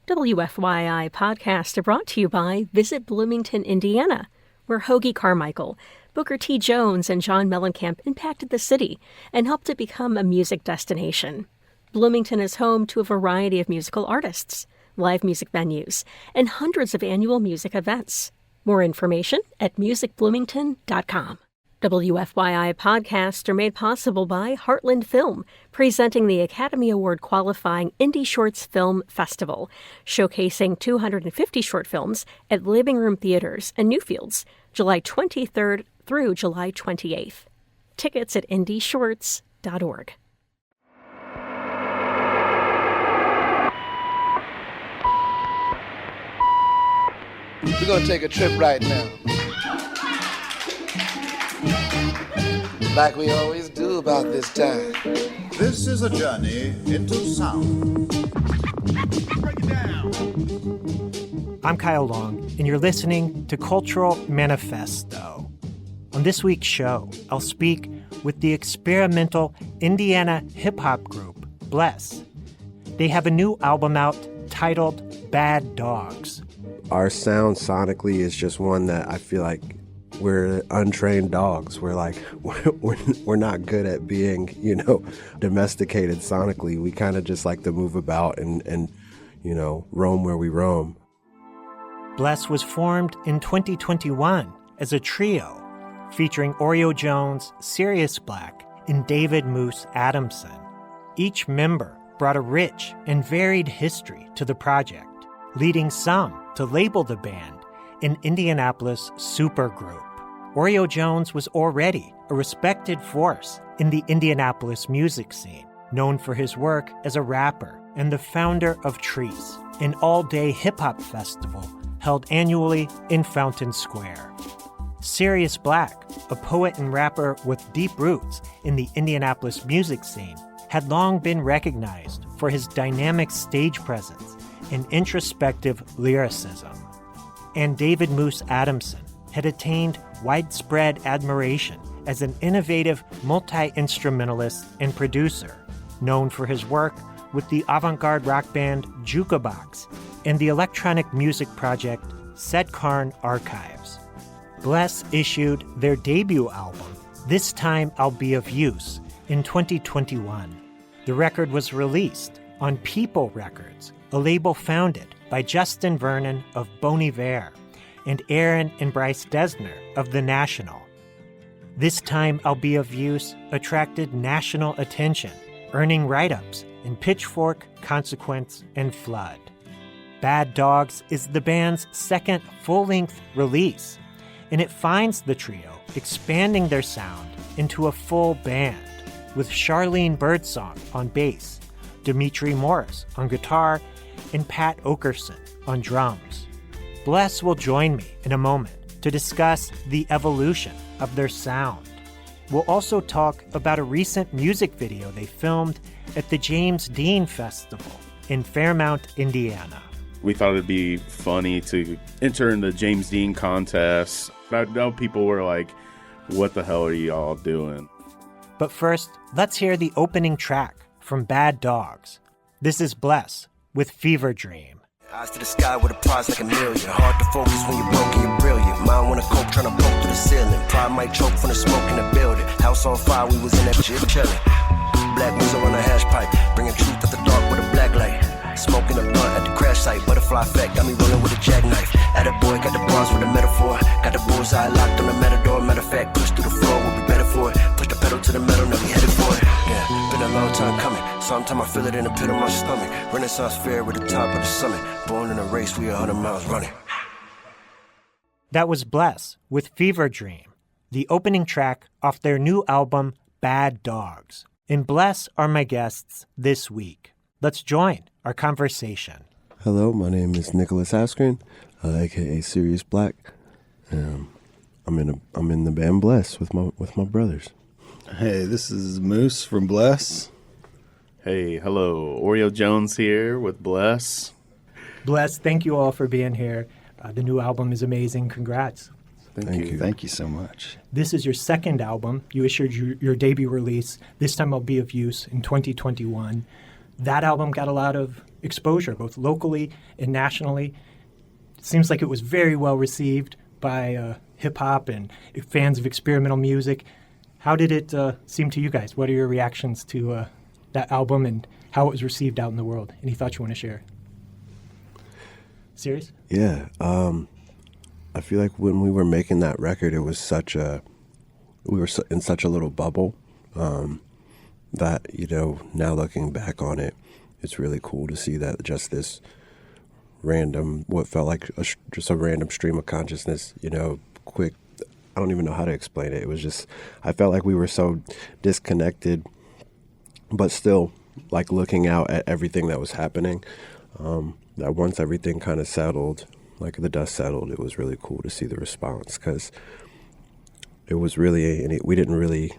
WFYI podcasts are brought to you by Visit Bloomington, Indiana, where Hoagie Carmichael, Booker T. Jones, and John Mellencamp impacted the city and helped it become a music destination. Bloomington is home to a variety of musical artists, live music venues, and hundreds of annual music events. More information at musicbloomington.com. WFYI podcasts are made possible by Heartland Film, presenting the Academy Award qualifying Indie Shorts Film Festival, showcasing 250 short films at Living Room Theaters and Newfields, July 23rd through July 28th. Tickets at indieshorts.org. We're going to take a trip right now. Like we always do about this time. This is a journey into sound. Break it down. I'm Kyle Long, and you're listening to Cultural Manifesto. On this week's show, I'll speak with the experimental Indiana hip-hop group, Bless. They have a new album out titled Bad Dogs. Our sound sonically is just one that I feel like we're untrained dogs. We're like, we're not good at being, domesticated sonically. We kind of just like to move about and roam where we roam. Bless was formed in 2021 as a trio featuring Oreo Jones, Sirius Black, and David Moose Adamson. Each member brought a rich and varied history to the project, leading some to label the band an Indianapolis supergroup. Oreo Jones was already a respected force in the Indianapolis music scene, known for his work as a rapper and the founder of Treese, an all-day hip-hop festival held annually in Fountain Square. Sirius Black, a poet and rapper with deep roots in the Indianapolis music scene, had long been recognized for his dynamic stage presence and introspective lyricism. And David Moose Adamson had attained widespread admiration as an innovative multi-instrumentalist and producer, known for his work with the avant-garde rock band Jukebox and the electronic music project Sedcarn Archives. Bless issued their debut album, This Time I'll Be of Use, in 2021. The record was released on People Records, a label founded by Justin Vernon of Bon Iver and Aaron and Bryce Dessner of The National. This Time I'll Be of Use attracted national attention, earning write-ups in Pitchfork, Consequence, and Flood. Bad Dogs is the band's second full-length release, and it finds the trio expanding their sound into a full band, with Sharlene Birdsong on bass, Dimitri Morris on guitar, and Pat Okerson on drums. Bless will join me in a moment to discuss the evolution of their sound. We'll also talk about a recent music video they filmed at the James Dean Festival in Fairmount, Indiana. We thought it'd be funny to enter in the James Dean contest. I know people were like, what the hell are y'all doing? But first, let's hear the opening track from Bad Dogs. This is Bless with Fever Dream. Eyes to the sky with a prize like a million. Hard to focus when you're broken, you're brilliant. Mind wanna cope, trying to poke through the ceiling. Pride might choke from the smoke in the building. House on fire, we was in that shit chilling. Black music on a hash pipe, bringing truth at the dark with a black light. Smoking a blunt at the crash site, butterfly effect, got me rolling with a jackknife. At a boy, got the bars with a metaphor. Got the bullseye locked on the matador. Matter of fact, push through the floor, we'll be better for it. Push the pedal to the metal, now we headed for it. Yeah, been a long time coming. Sometimes I feel it in the pit of my stomach. Renaissance fair at the top of the summit. Born in a race, we 100 miles running. That was Bless with Fever Dream, the opening track off their new album, Bad Dogs. And Bless are my guests this week. Let's join our conversation. Hello, my name is Nicholas Askren, aka Sirius Black. I'm in the band Bless with my brothers. Hey, this is Moose from Bless. Hey, hello. Oreo Jones here with Bless. Bless, thank you all for being here. The new album is amazing. Congrats. Thank you. Thank you so much. This is your second album. You issued your debut release, This Time I'll Be of Use, in 2021. That album got a lot of exposure, both locally and nationally. It seems like it was very well received by hip-hop and fans of experimental music. How did it seem to you guys? What are your reactions to that album and how it was received out in the world? Any thoughts you want to share? Sirius? Yeah. I feel like when we were making that record, it was we were in such a little bubble that, now looking back on it, it's really cool to see that just this random, what felt like just a random stream of consciousness, quick. I don't even know how to explain it. It was just, I felt like we were so disconnected, but still like looking out at everything that was happening. That once everything kind of settled, like the dust settled, it was really cool to see the response, because it was really, we didn't really,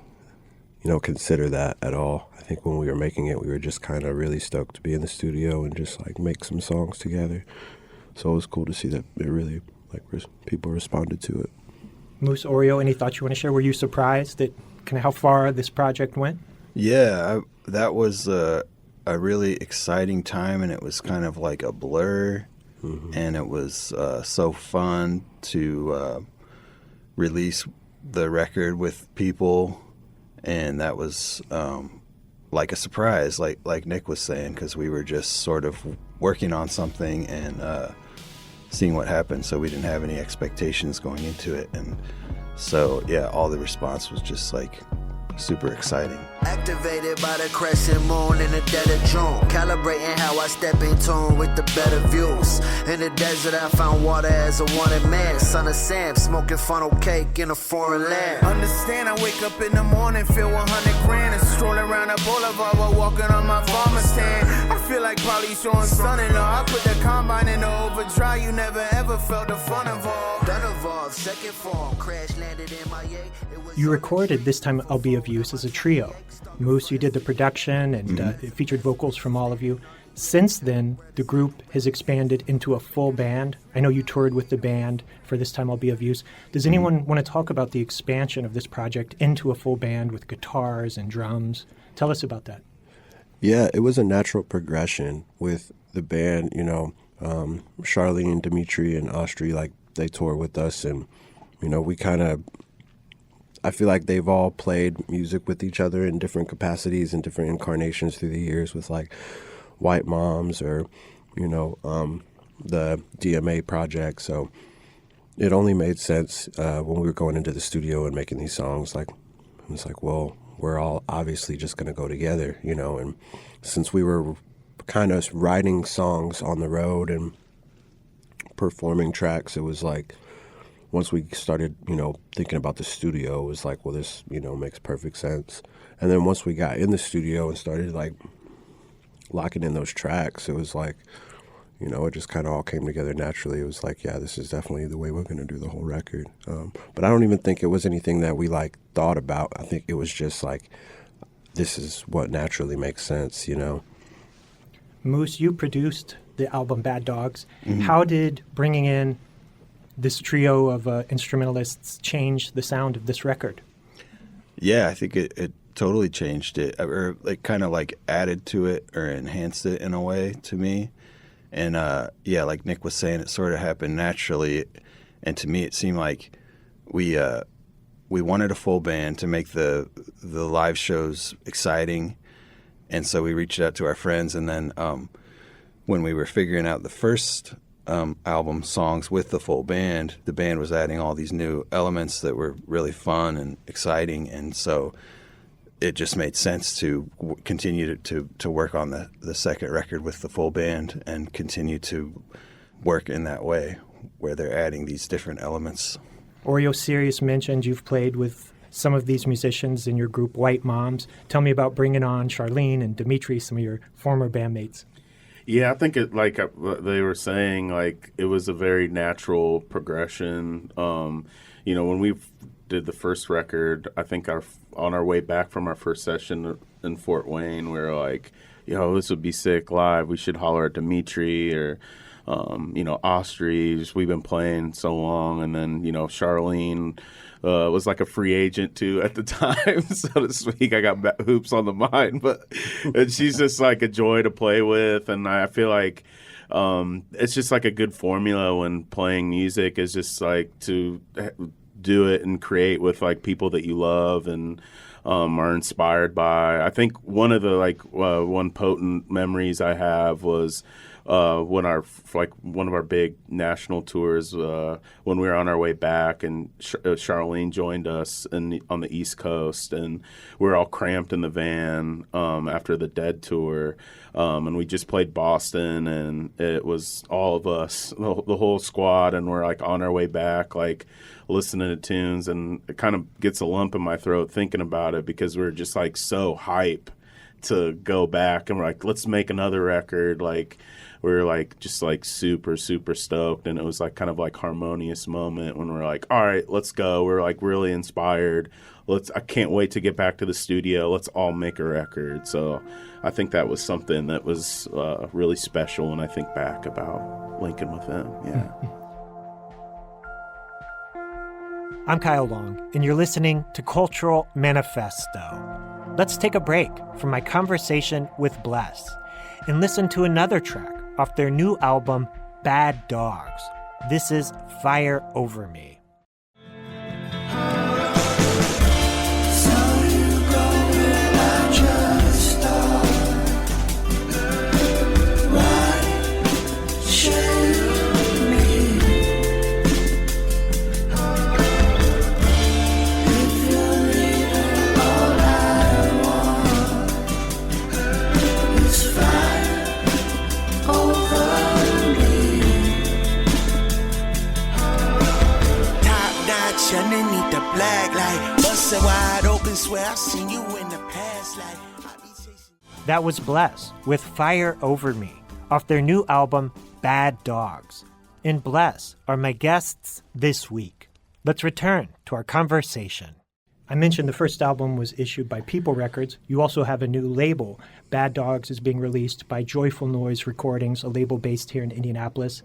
consider that at all. I think when we were making it, we were just kind of really stoked to be in the studio and just like make some songs together. So it was cool to see that it really, people responded to it. Moose, Oreo, any thoughts you want to share? Were you surprised at kind of how far this project went? Yeah, that was a really exciting time, and it was kind of like a blur. Mm-hmm. And it was so fun to release the record with people, and that was like a surprise, like Nick was saying, because we were just sort of working on something and seeing what happened, so we didn't have any expectations going into it. And so, yeah, all the response was just like super exciting. Activated by the crescent moon in the dead of June, calibrating how I step in tune with the better views. In the desert I found water as a wanted man, son of Sam, smoking funnel cake in a foreign land. Understand, I wake up in the morning, feel 100 grand, and stroll around the boulevard while walking on my farmer stand. I feel like probably showing son-in-law. I put the combine in the overdrive, you never ever felt the fun of all. Done evolved, second form, crash landed in my You recorded This Time I'll Be of Use as a trio. Moose, you did the production, and it featured vocals from all of you. Since then, the group has expanded into a full band. I know you toured with the band for This Time I'll Be of Use. Does anyone want to talk about the expansion of this project into a full band with guitars and drums? Tell us about that. Yeah, it was a natural progression with the band. Sharlene, Dimitri, and Austri, they toured with us, and, we kind of, I feel like they've all played music with each other in different capacities and different incarnations through the years with White Moms or, the DMA project. So it only made sense when we were going into the studio and making these songs. It was well, we're all obviously just going to go together, and since we were kind of writing songs on the road and performing tracks, it was once we started, thinking about the studio, it was well, this, makes perfect sense. And then once we got in the studio and started locking in those tracks, it was it just kind of all came together naturally. It was yeah, this is definitely the way we're going to do the whole record. But I don't even think it was anything that we thought about. I think it was just this is what naturally makes sense, Moose, you produced the album Bad Dogs. Mm-hmm. How did bringing in this trio of instrumentalists change the sound of this record? Yeah, I think it totally changed it, or kind of added to it or enhanced it in a way to me. And yeah, like Nick was saying, it sort of happened naturally. And to me, it seemed like we wanted a full band to make the live shows exciting. And so we reached out to our friends, and then when we were figuring out the first album songs with the full band, the band was adding all these new elements that were really fun and exciting, and so it just made sense to continue to work on the second record with the full band and continue to work in that way where they're adding these different elements. Oreo, Sirius mentioned you've played with some of these musicians in your group White Moms. Tell me about bringing on Sharlene and Dimitri, some of your former bandmates. Yeah, I think it, they were saying, it was a very natural progression. When we did the first record, I think on our way back from our first session in Fort Wayne, we were this would be sick live. We should holler at Dimitri or Ostrich, we've been playing so long. And then, Sharlene was like a free agent too at the time, so to speak. I got hoops on the mind, and she's just like a joy to play with. And I feel like it's just like a good formula when playing music is just like to do it and create with like people that you love and are inspired by. I think one of the one potent memories I have was when one of our big national tours, when we were on our way back, and Sharlene joined us on the East Coast, and we were all cramped in the van after the Dead tour, and we just played Boston, and it was all of us, the whole squad, and we're like on our way back, like listening to tunes, and it kind of gets a lump in my throat thinking about it because we're just like so hype to go back, and we're like, let's make another record. Like, we were like just like super, super stoked, and it was like kind of like harmonious moment when we're like, all right, let's go. We're like really inspired. I can't wait to get back to the studio. Let's all make a record. So I think that was something that was really special when I think back about linking with them. Yeah. I'm Kyle Long, and you're listening to Cultural Manifesto. Let's take a break from my conversation with Bless and listen to another track off their new album, Bad Dogs. This is Fire Over Me. Underneath the black light, bustin' wide open, swear I seen you in the past life. That was Bless with Fire Over Me off their new album, Bad Dogs. And Bless are my guests this week. Let's return to our conversation. I mentioned the first album was issued by People Records. You also have a new label. Bad Dogs is being released by Joyful Noise Recordings, a label based here in Indianapolis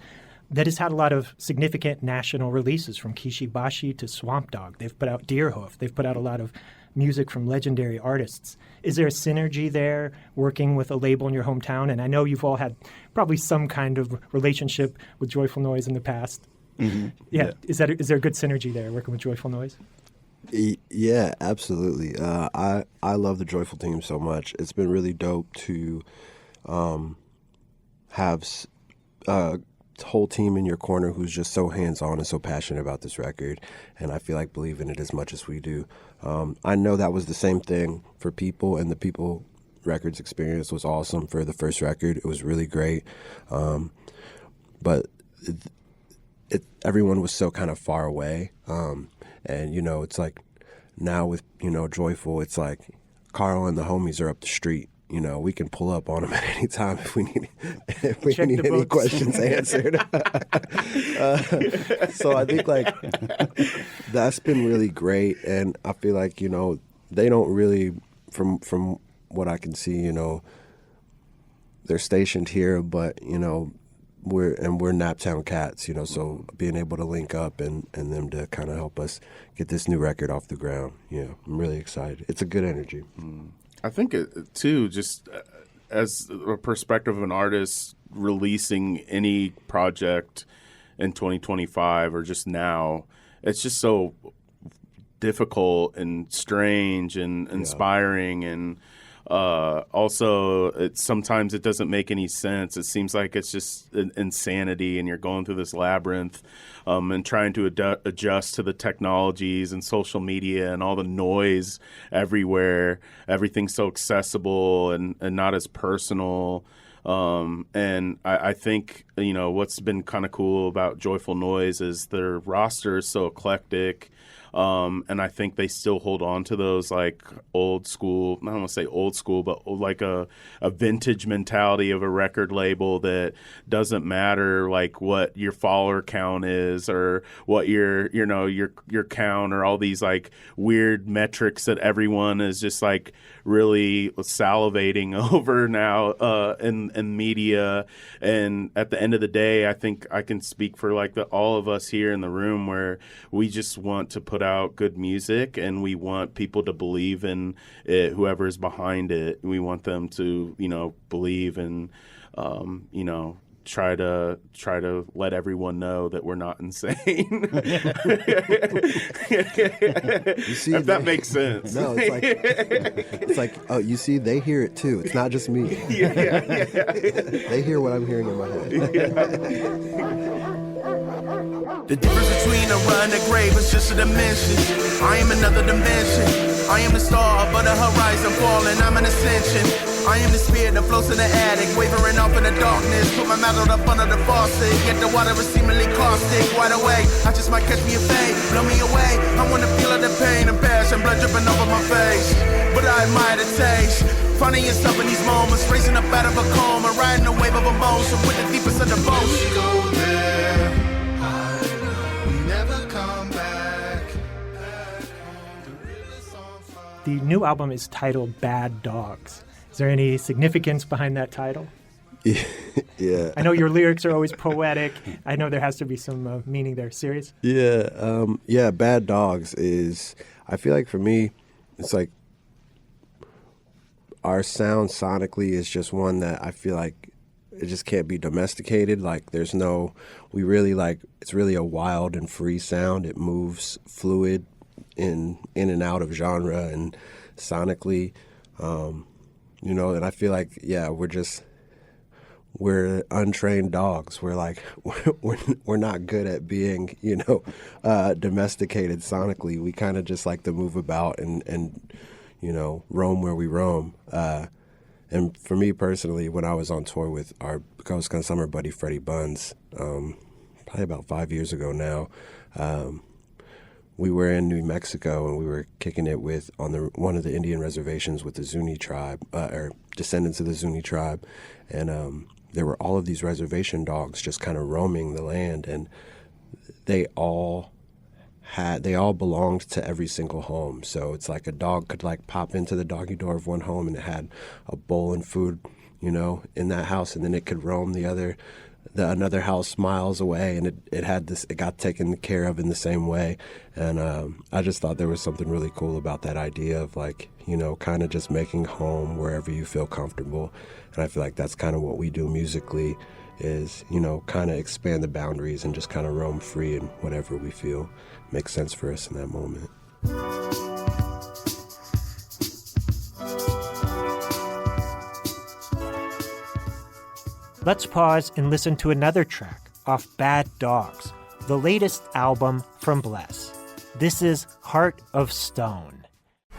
that has had a lot of significant national releases, from Kishi Bashi to Swamp Dogg. They've put out Deerhoof. They've put out a lot of music from legendary artists. Is there a synergy there working with a label in your hometown? And I know you've all had probably some kind of relationship with Joyful Noise in the past. Mm-hmm. Yeah. Is there a good synergy there working with Joyful Noise? Yeah, absolutely. I love the Joyful team so much. It's been really dope to have whole team in your corner who's just so hands-on and so passionate about this record, and I feel like believe in it as much as we do. I know that was the same thing for People, and the People Records experience was awesome for the first record. It was really great, but everyone was so kind of far away, and it's like now with Joyful, it's like Carl and the homies are up the street. We can pull up on them at any time if we need any questions answered. So I think like that's been really great, and I feel like they don't really, from what I can see, they're stationed here, but we're Naptown cats, so being able to link up and them to kind of help us get this new record off the ground, I'm really excited. It's a good energy. I think, too, just as a perspective of an artist releasing any project in 2025 or just now, it's just so difficult and strange and inspiring, and also sometimes it doesn't make any sense. It seems like it's just insanity, and you're going through this labyrinth and trying to adjust to the technologies and social media and all the noise everywhere. Everything's so accessible and not as personal. And I think, what's been kind of cool about Joyful Noise is their roster is so eclectic. And I think they still hold on to those like old school, I don't want to say old school, but like a vintage mentality of a record label that doesn't matter like what your follower count is or what your count or all these like weird metrics that everyone is just like really salivating over now in media. And at the end of the day, I think I can speak for like all of us here in the room where we just want to put out good music and we want people to believe in it, whoever is behind it. We want them to, believe and, try to let everyone know that we're not insane. You see, if that makes sense. No, it's like, oh, you see, they hear it too. It's not just me. Yeah. They hear what I'm hearing in my head. The difference between a run and a grave is just a dimension. I am another dimension. I am the star above the horizon falling. I'm an ascension. I am the spirit that floats in the attic, wavering off in the darkness. Put my mouth up under the faucet. Yet the water is seemingly caustic. Wide awake, I just might catch me a fade. Blow me away. I want to feel of the pain and passion, blood dripping over my face. But I admire the taste. Finding yourself in these moments, raising up out of a coma, riding a wave of emotion with the deepest of devotion. Go there, we never come back. The new album is titled Bad Dogs. Is there any significance behind that title? Yeah. I know your lyrics are always poetic. I know there has to be some meaning there. Serious? Yeah. Bad Dogs is, I feel like for me, it's like our sound sonically is just one that I feel like it just can't be domesticated. Like it's really a wild and free sound. It moves fluid in and out of genre and sonically, and I feel like, we're untrained dogs. We're like, we're not good at being, domesticated sonically. We kind of just like to move about and roam where we roam. And for me personally, when I was on tour with our Ghost Gun Summer buddy Freddie Buns, probably about 5 years ago now, we were in New Mexico and we were kicking it with on one of the Indian reservations with the Zuni tribe, or descendants of the Zuni tribe, and there were all of these reservation dogs just kind of roaming the land, and they all belonged to every single home. So it's like a dog could like pop into the doggy door of one home and it had a bowl and food, in that house, and then it could roam another house miles away, and it got taken care of in the same way. And I just thought there was something really cool about that idea of like, kind of just making home wherever you feel comfortable. And I feel like that's kind of what we do musically is, kind of expand the boundaries and just kind of roam free in whatever we feel makes sense for us in that moment. Let's pause and listen to another track off Bad Dogs, the latest album from Bless. This is Heart of Stone.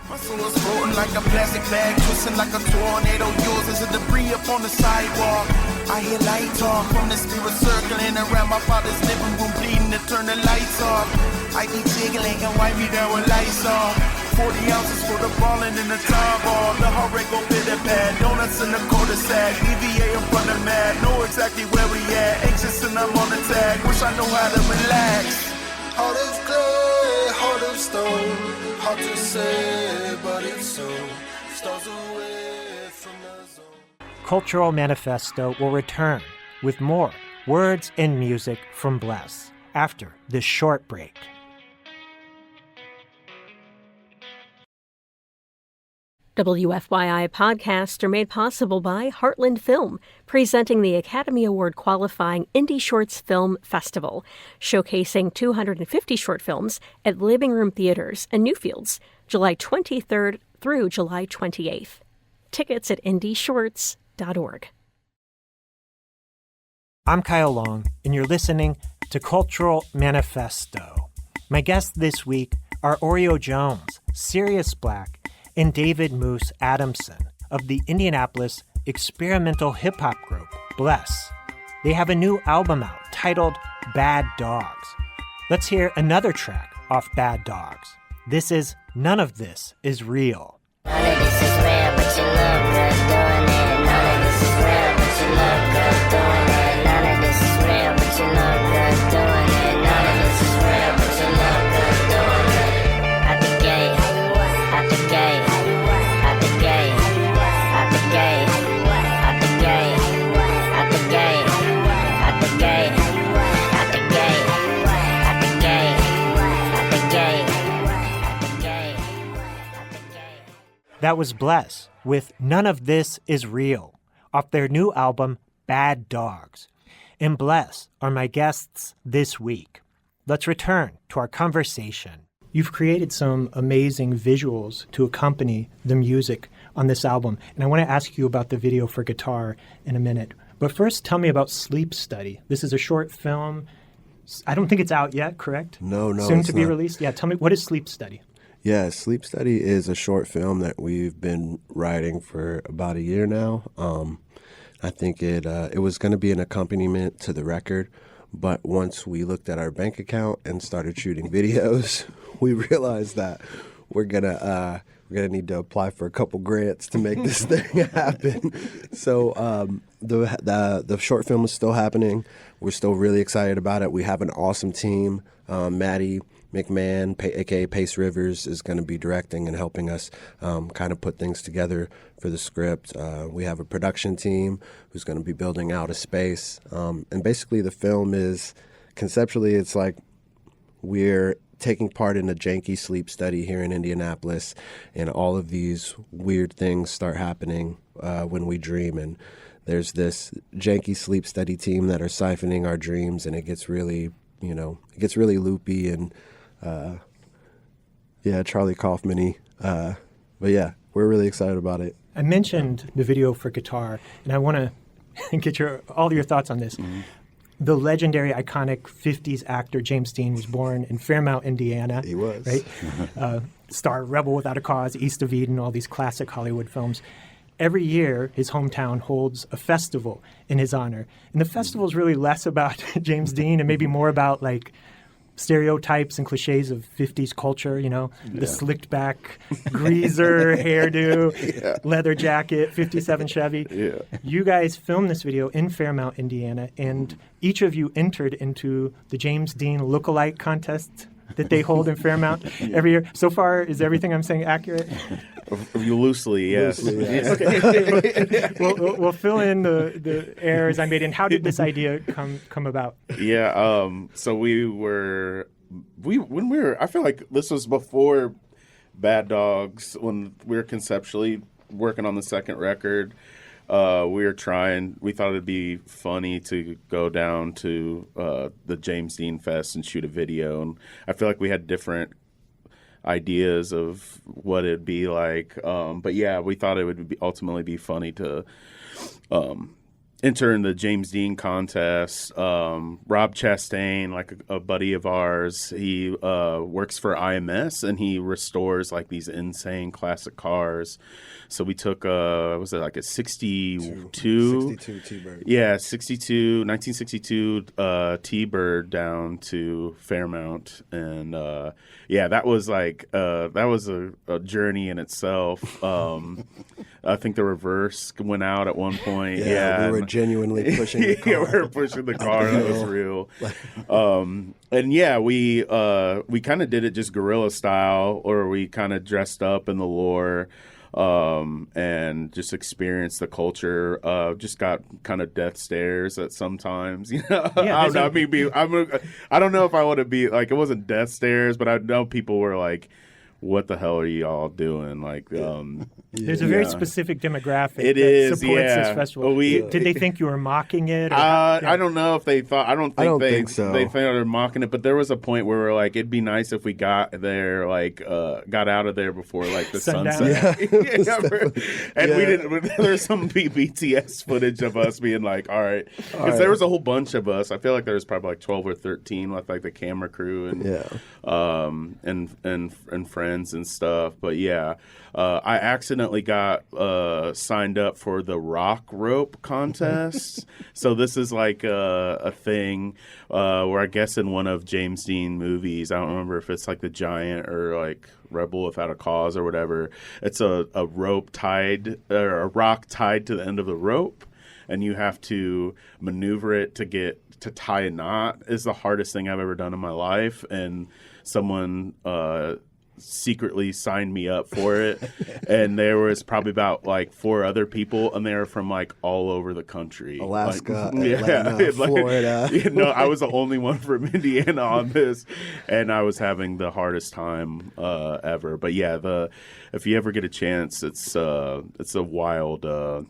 My soul is floating like a plastic bag, twisting like a tornado. Yours is a debris up on the sidewalk. I hear light talk from the spirit circling around my father's living room, bleeding to turn the lights off. I be jiggling and wipe me down with lights off. 40 ounces for the ballin' in the top ball. The heart rate go bitter bad. Donuts in the cul-de-sac. EVA in front of mad. Know exactly where we at. Anxious and I'm on the tag. Wish I know how to relax. Heart of clay, heart of stone. Hard to say, but it's so. Stars away from the zone. Cultural Manifesto will return with more words and music from Bless after this short break. WFYI podcasts are made possible by Heartland Film, presenting the Academy Award qualifying Indie Shorts Film Festival, showcasing 250 short films at Living Room Theaters and Newfields, July 23rd through July 28th. Tickets at indieshorts.org. I'm Kyle Long, and you're listening to Cultural Manifesto. My guests this week are Oreo Jones, Sirius Black, and David Moose Adamson of the Indianapolis experimental hip-hop group Bless. They have a new album out titled Bad Dogs. Let's hear another track off Bad Dogs. This is None of This Is Real. None of this is real, but you look good doing it. None of this is real, but you look good doing it. None of this is real, but you look good doing it. None of this is real, but you look good doing it. At the gate, at the gate, at the gate, at the gate, at the gate, at the gate, at the gate, at the gate, at the gate, at the gate, at the gate, at the gate. That was Bless with None of This Is Real off their new album, Bad Dogs. And Bless are my guests this week. Let's return to our conversation. You've created some amazing visuals to accompany the music on this album, and I want to ask you about the video for guitar in a minute. But first, tell me about Sleep Study. This is a short film. I don't think it's out yet, correct? No, Soon it's to be not. released? Yeah, tell me, what is Sleep Study? Yeah, Sleep Study is a short film that we've been writing for about a year now. I think it was going to be an accompaniment to the record, but once we looked at our bank account and started shooting videos, we realized that we're gonna need to apply for a couple grants to make this thing happen. So the short film is still happening. We're still really excited about it. We have an awesome team. Maddie McMahon, a.k.a. Pace Rivers, is going to be directing and helping us kind of put things together for the script. We have a production team who's going to be building out a space. And basically the film is, conceptually, it's like we're taking part in a janky sleep study here in Indianapolis, and all of these weird things start happening when we dream. And there's this janky sleep study team that are siphoning our dreams, and it gets really, loopy and Charlie Kaufman-y. But yeah, we're really excited about it. I mentioned the video for guitar, and I want to get all your thoughts on this. Mm-hmm. The legendary, iconic 50s actor James Dean was born in Fairmount, Indiana. He was. Right? Star Rebel Without a Cause, East of Eden, all these classic Hollywood films. Every year, his hometown holds a festival in his honor. And the festival is really less about James Dean and maybe more about, like, stereotypes and cliches of 50s culture, the slicked back greaser hairdo, leather jacket, 57 Chevy. Yeah. You guys filmed this video in Fairmount, Indiana, and each of you entered into the James Dean lookalike contest that they hold in Fairmount every year. So far, is everything I'm saying accurate? Loosely, yes. Loosely, yes. Okay. We'll fill in the errors I made. And how did this idea come about? Yeah. So I feel like this was before Bad Dogs, when we were conceptually working on the second record. We thought it'd be funny to go down to the James Dean Fest and shoot a video. And I feel like we had different ideas of what it'd be like. But yeah, we thought it would ultimately be funny to enter in the James Dean contest. Rob Chastain, like a buddy of ours, he works for IMS, and he restores like these insane classic cars. So we took was it like a 62 T-Bird. Yeah, 1962 T-Bird down to Fairmount, and that was a journey in itself. I think the reverse went out at one point. Yeah, we were genuinely pushing the car. Yeah, we were pushing the car. That was real. And yeah, we kind of did it just guerrilla style, or we kind of dressed up in the lore. And just experienced the culture. Just got kind of death stares at sometimes. Yeah, I don't know if I want to be like, it wasn't death stares, but I know people were like, "What the hell are y'all doing?" Like, there's a very specific demographic that supports this festival. Did they think you were mocking it? I don't know if they thought. I don't think so. They thought they were mocking it, but there was a point where we were like, it'd be nice if we got there, like, got out of there before like the sunset. And we didn't. There's some BTS footage of us being like, all right, because there was a whole bunch of us. I feel like there was probably like 12 or 13 with like the camera crew and friends. friends and stuff. But yeah, I accidentally got signed up for the rock rope contest. So this is like a thing where I guess in one of James Dean movies, I don't remember if it's like The Giant or like Rebel Without a Cause or whatever. It's a rope tied or a rock tied to the end of the rope, and you have to maneuver it to tie a knot. Is the hardest thing I've ever done in my life, and someone secretly signed me up for it. And there was probably about like 4 other people, and they were from like all over the country, Alaska, like, Atlanta, Florida. I was the only one from Indiana on this, and I was having the hardest time ever. But yeah, if you ever get a chance, it's a wild,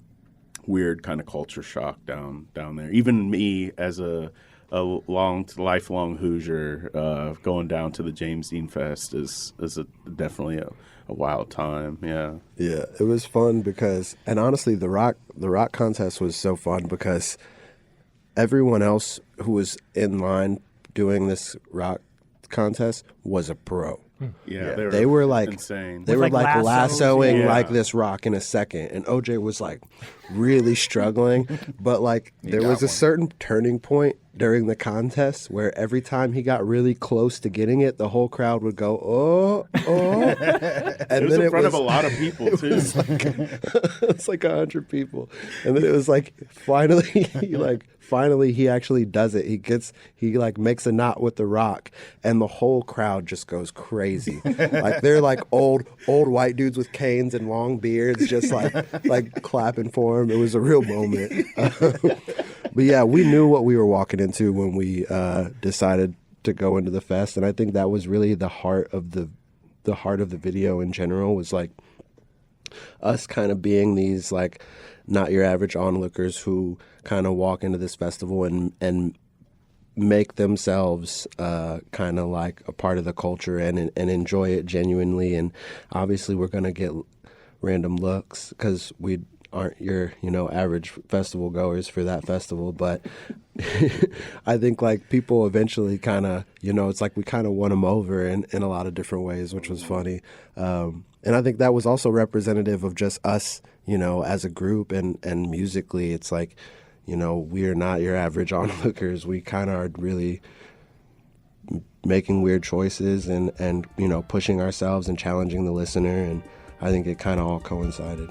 weird kind of culture shock down there. Even me as a lifelong Hoosier, going down to the James Dean Fest is definitely a wild time. Yeah, it was fun because, and honestly, the rock contest was so fun because everyone else who was in line doing this rock contest was a pro. Yeah, they were like insane. They were like lassoing yeah. like this rock in a second, and OJ was like really struggling. But like there was a certain turning point during the contest where every time he got really close to getting it, the whole crowd would go, oh, and it was in front of a lot of people too. It's like 100 people, and then it was like finally he actually does it. He like makes a knot with the rock, and the whole crowd just goes crazy. Like they're like old white dudes with canes and long beards, just like clapping for him. It was a real moment. But yeah, we knew what we were walking into when we decided to go into the fest, and I think that was really the heart of the video in general, was like us kind of being these like not your average onlookers who kind of walk into this festival and make themselves kind of like a part of the culture and enjoy it genuinely. And obviously we're going to get random looks because we aren't your average festival goers for that festival, but I think like people eventually kind of it's like we kind of won them over in a lot of different ways, which was funny. And I think that was also representative of just us as a group, and musically it's like we're not your average onlookers. We kind of are really making weird choices and pushing ourselves and challenging the listener, and I think it kind of all coincided.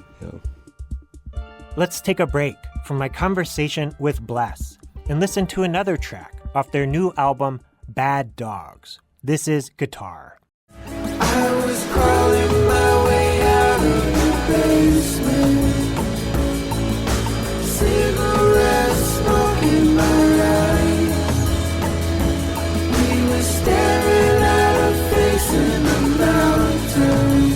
Let's take a break from my conversation with Bless and listen to another track off their new album, Bad Dogs. This is Guitar. I was crawling my way out of the basement, cigarettes smoking my eyes. We were staring at a face in the mountain.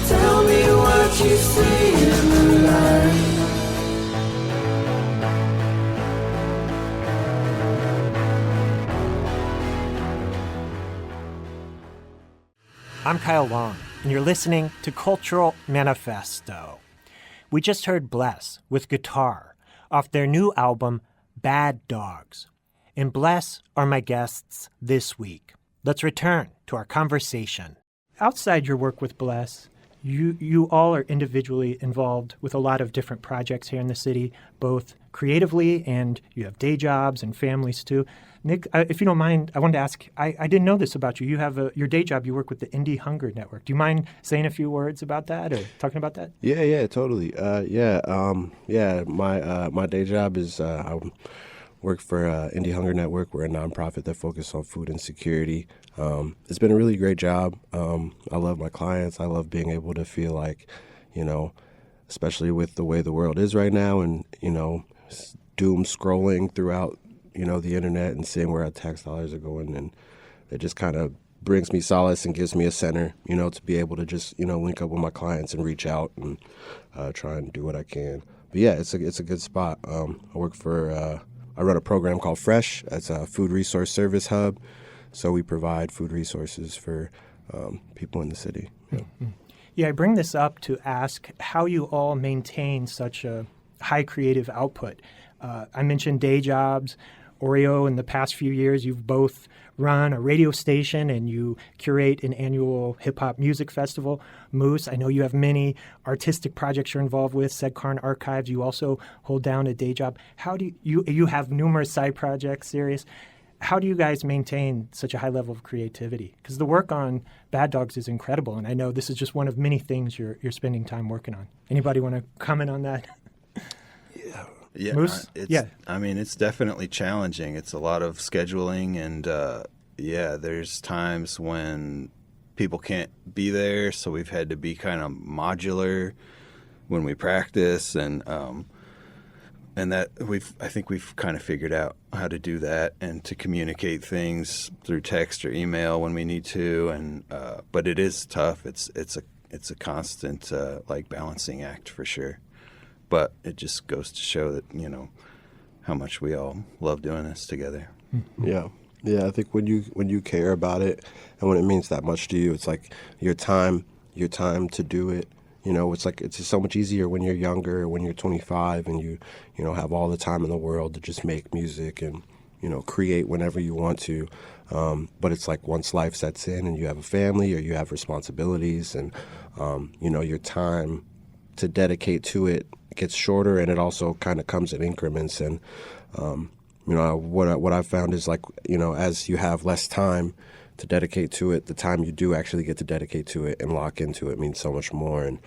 Tell me what you see in the light. I'm Kyle Long, and you're listening to Cultural Manifesto. We just heard Bless with Guitar off their new album, Bad Dogs. And Bless are my guests this week. Let's return to our conversation. Outside your work with Bless, you all are individually involved with a lot of different projects here in the city, both creatively and you have day jobs and families too. Nick, if you don't mind, I wanted to ask, I didn't know this about you. You have your day job, you work with the Indie Hunger Network. Do you mind saying a few words about that or talking about that? Yeah, totally. My day job is I work for Indie Hunger Network. We're a nonprofit that focuses on food insecurity. It's been a really great job. I love my clients. I love being able to feel like, especially with the way the world is right now and, doom scrolling throughout, the internet and seeing where our tax dollars are going. And it just kind of brings me solace and gives me a center, to be able to just, link up with my clients and reach out and try and do what I can. But yeah, it's a good spot. I run a program called Fresh. It's a food resource service hub. So we provide food resources for people in the city. Yeah, I bring this up to ask how you all maintain such a high creative output. I mentioned day jobs. Oreo, in the past few years, you've both run a radio station and you curate an annual hip-hop music festival, Moose. I know you have many artistic projects you're involved with, Segcarn Archives. You also hold down a day job. How do you have numerous side projects, Sirius. How do you guys maintain such a high level of creativity? Because the work on Bad Dogs is incredible, and I know this is just one of many things you're spending time working on. Anybody want to comment on that? Yeah, Moose? I mean, it's definitely challenging. It's a lot of scheduling, and there's times when people can't be there, so we've had to be kind of modular when we practice, and that I think we've kind of figured out how to do that and to communicate things through text or email when we need to, and but it is tough. It's a constant like balancing act for sure. But it just goes to show that, how much we all love doing this together. Yeah. Yeah, I think when you care about it and when it means that much to you, it's like your time to do it. It's like it's just so much easier when you're younger, when you're 25 and you have all the time in the world to just make music and, create whenever you want to. But it's like once life sets in and you have a family or you have responsibilities and, your time to dedicate to it gets shorter, and it also kind of comes in increments. And what I've found is like as you have less time to dedicate to it, the time you do actually get to dedicate to it and lock into it means so much more. And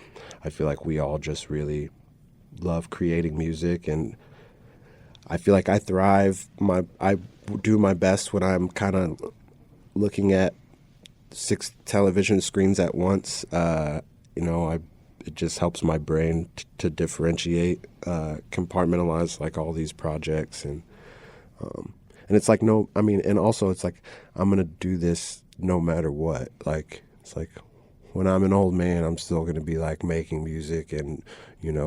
I feel like we all just really love creating music, and I feel like I thrive. I do my best when I'm kind of looking at 6 television screens at once. It just helps my brain to differentiate, compartmentalize like all these projects, and it's like and also it's like I'm gonna do this no matter what. Like it's like when I'm an old man, I'm still gonna be like making music and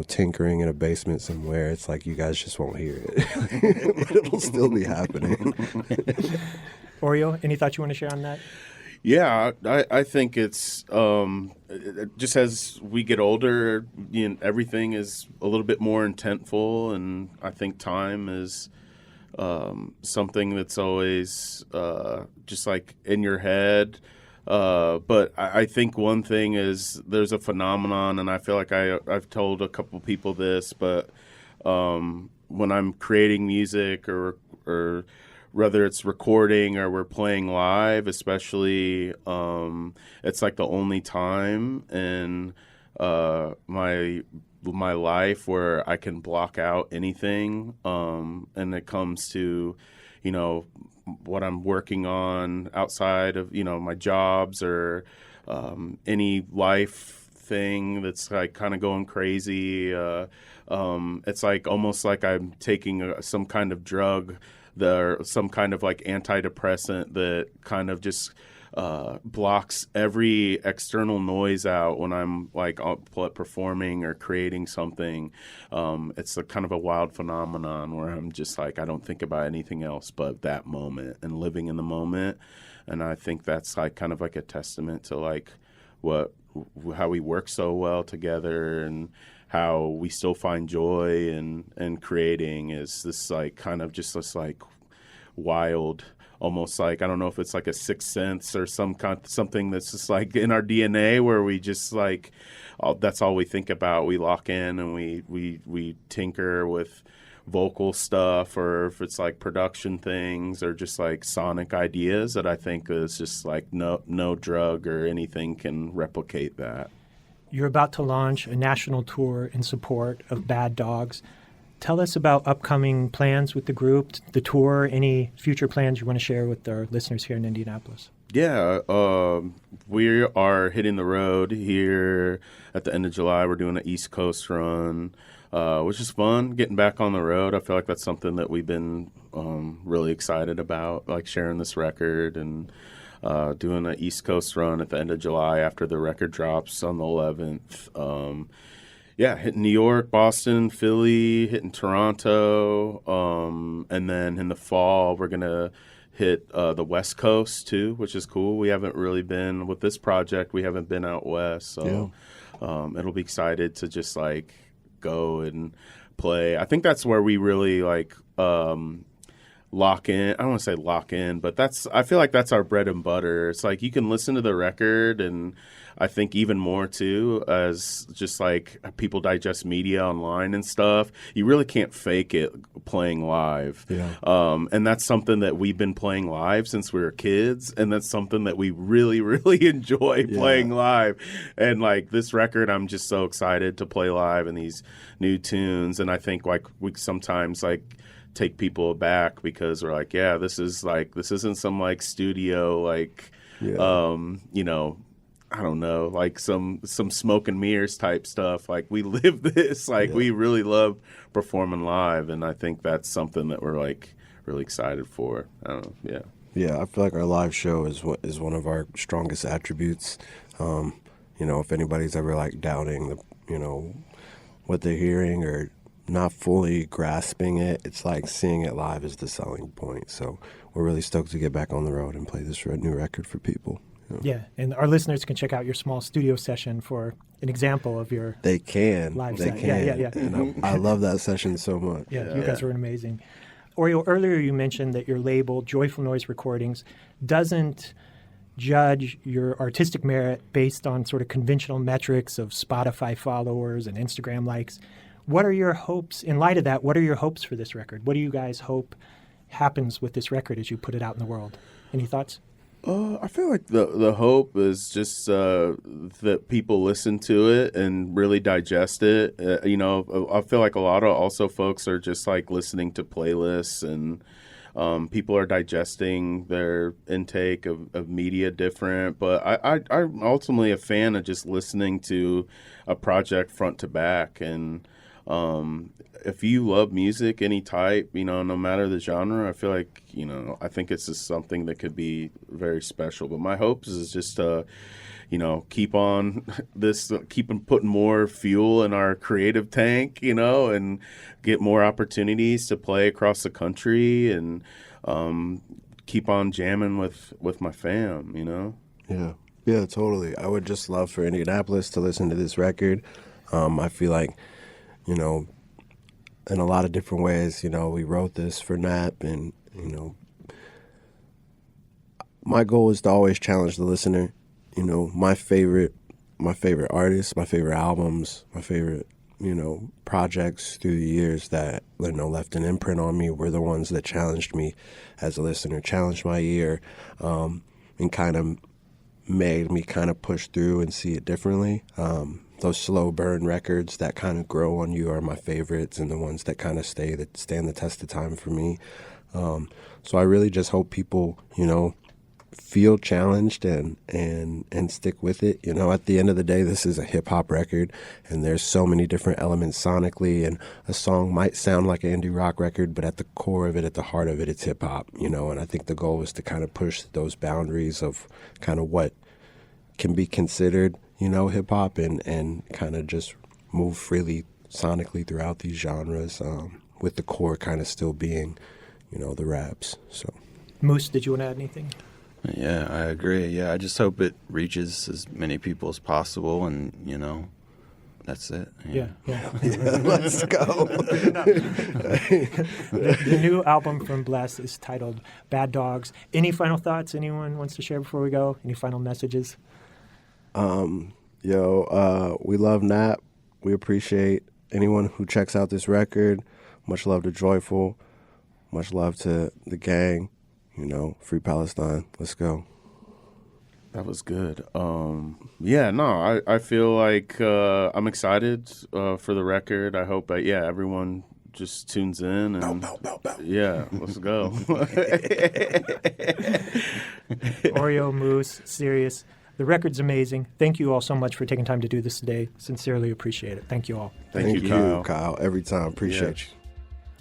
tinkering in a basement somewhere. It's like you guys just won't hear it, but it'll still be happening. Oreo, any thoughts you want to share on that? Yeah, I think it's just as we get older, everything is a little bit more intentful, and I think time is something that's always just like in your head. But I think one thing is there's a phenomenon, and I feel like I've told a couple people this, but when I'm creating music or whether it's recording or we're playing live, especially, it's like the only time in my life where I can block out anything, and it comes to, what I'm working on outside of, my jobs or any life thing that's like kind of going crazy. It's like almost like I'm taking some kind of drug, some kind of like antidepressant that kind of just blocks every external noise out when I'm like performing or creating something. It's a kind of a wild phenomenon where I'm just like, I don't think about anything else but that moment and living in the moment. And I think that's like kind of like a testament to like how we work so well together and how we still find joy in creating is this like kind of just this like wild, almost like, I don't know if it's like a sixth sense or something that's just like in our DNA where we just like, that's all we think about. We lock in and we tinker with vocal stuff, or if it's like production things or just like sonic ideas that I think is just like no drug or anything can replicate that. You're about to launch a national tour in support of Bad Dogs. Tell us about upcoming plans with the group, the tour, any future plans you want to share with our listeners here in Indianapolis. Yeah, we are hitting the road here at the end of July. We're doing an East Coast run, which is fun, getting back on the road. I feel like that's something that we've been really excited about, like sharing this record and doing an East Coast run at the end of July after the record drops on the 11th. Hitting New York, Boston, Philly, hitting Toronto, and then in the fall we're going to hit the West Coast too, which is cool. We haven't really been, with this project, we haven't been out west, so it'll be excited to just like go and play. I think that's where we really like lock in. I don't want to say lock in, but I feel like that's our bread and butter. It's like you can listen to the record, and I think even more too, as just like people digest media online and stuff, you really can't fake it playing live. Yeah. And that's something that we've been playing live since we were kids, and that's something that we really, really enjoy playing live. And like this record, I'm just so excited to play live and these new tunes. And I think like we sometimes like take people aback because we're like, yeah, this isn't some like studio like you know, I don't know, like some smoke and mirrors type stuff. Like we live this, like we really love performing live, and I think that's something that we're like really excited for. I don't know, yeah, I feel like our live show is one of our strongest attributes. You know, if anybody's ever like doubting the, you know, what they're hearing or not fully grasping it, it's like seeing it live is the selling point. So we're really stoked to get back on the road and play this new record for people. You know? Yeah, and our listeners can check out your small studio session for an example of your They can. live They set. can. Yeah. And I love that session so much. Yeah, you guys were amazing. Oreo, earlier you mentioned that your label, Joyful Noise Recordings, doesn't judge your artistic merit based on sort of conventional metrics of Spotify followers and Instagram likes. What are your hopes, in light of that, what are your hopes for this record? What do you guys hope happens with this record as you put it out in the world? Any thoughts? I feel like the hope is just that people listen to it and really digest it. You know, I feel like a lot of also folks are just like listening to playlists, and people are digesting their intake of media different. But I'm ultimately a fan of just listening to a project front to back. And if you love music, any type, you know, no matter the genre, I feel like, you know, I think it's just something that could be very special. But my hopes is just to, you know, keep on putting more fuel in our creative tank, you know, and get more opportunities to play across the country, and keep on jamming with my fam, you know? Yeah, totally. I would just love for Indianapolis to listen to this record. I feel like, you know, in a lot of different ways, you know, we wrote this for Nap, and, you know, my goal is to always challenge the listener. You know, my favorite artists, my favorite albums, my favorite, you know, projects through the years that, you know, left an imprint on me were the ones that challenged me as a listener, challenged my ear, and kind of made me kind of push through and see it differently. Those slow burn records that kind of grow on you are my favorites, and the ones that kind of stand the test of time for me. So I really just hope people, you know, feel challenged and stick with it. You know, at the end of the day, this is a hip hop record, and there's so many different elements sonically, and a song might sound like an indie rock record, but at the core of it, at the heart of it, it's hip hop, you know. And I think the goal is to kind of push those boundaries of kind of what can be considered, you know, hip hop, and kind of just move freely sonically throughout these genres, with the core kind of still being, you know, the raps. So, Moose, did you want to add anything? Yeah, I agree. Yeah, I just hope it reaches as many people as possible, and, you know, that's it. Yeah. Let's go. The new album from Bless is titled Bad Dogs. Any final thoughts anyone wants to share before we go? Any final messages? We love Nap. We appreciate anyone who checks out this record. Much love to Joyful. Much love to the gang. You know, Free Palestine. Let's go. That was good. I feel like I'm excited for the record. I hope everyone just tunes in and yeah, let's go. Oreo, Moose, Sirius. The record's amazing. Thank you all so much for taking time to do this today. Sincerely appreciate it. Thank you all. Thank you, Kyle. Every time. Appreciate you.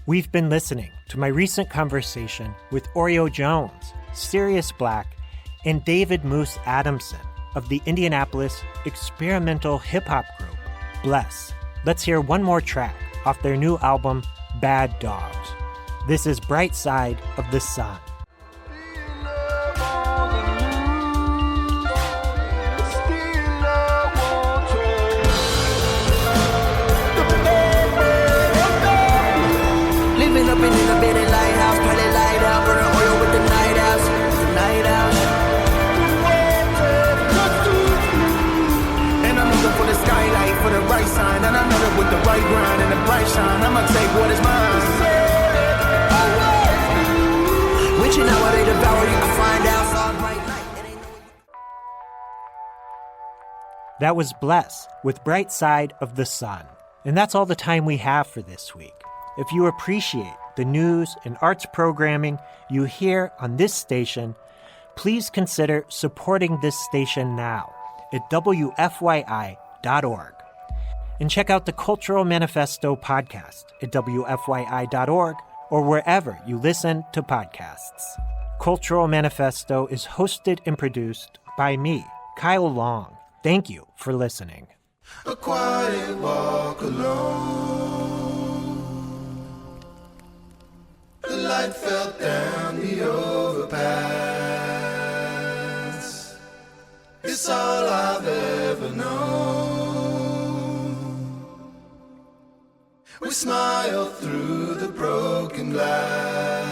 We've been listening to my recent conversation with Oreo Jones, Sirius Black, and David Moose Adamson of the Indianapolis experimental hip-hop group, Bless. Let's hear one more track off their new album, Bad Dogs. This is Bright Side of the Sun. Living up in a little bitty lighthouse, probably light watching how they devour, you can find out. That was Bless with Bright Side of the Sun. And that's all the time we have for this week. If you appreciate the news and arts programming you hear on this station, please consider supporting this station now at WFYI.org. And check out the Cultural Manifesto podcast at WFYI.org or wherever you listen to podcasts. Cultural Manifesto is hosted and produced by me, Kyle Long. Thank you for listening. A quiet walk alone. The light fell down the overpass. It's all I've ever known. We smile through the broken glass.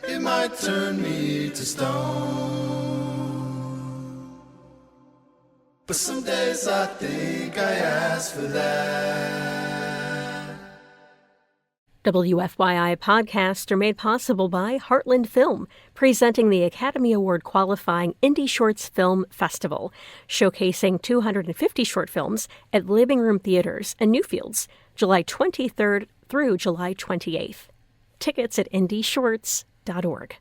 It might turn me to stone. But some days I think I asked for that. WFYI podcasts are made possible by Heartland Film, presenting the Academy Award qualifying Indie Shorts Film Festival, showcasing 250 short films at Living Room Theaters and Newfields, July 23rd through July 28th. Tickets at indieshorts.org.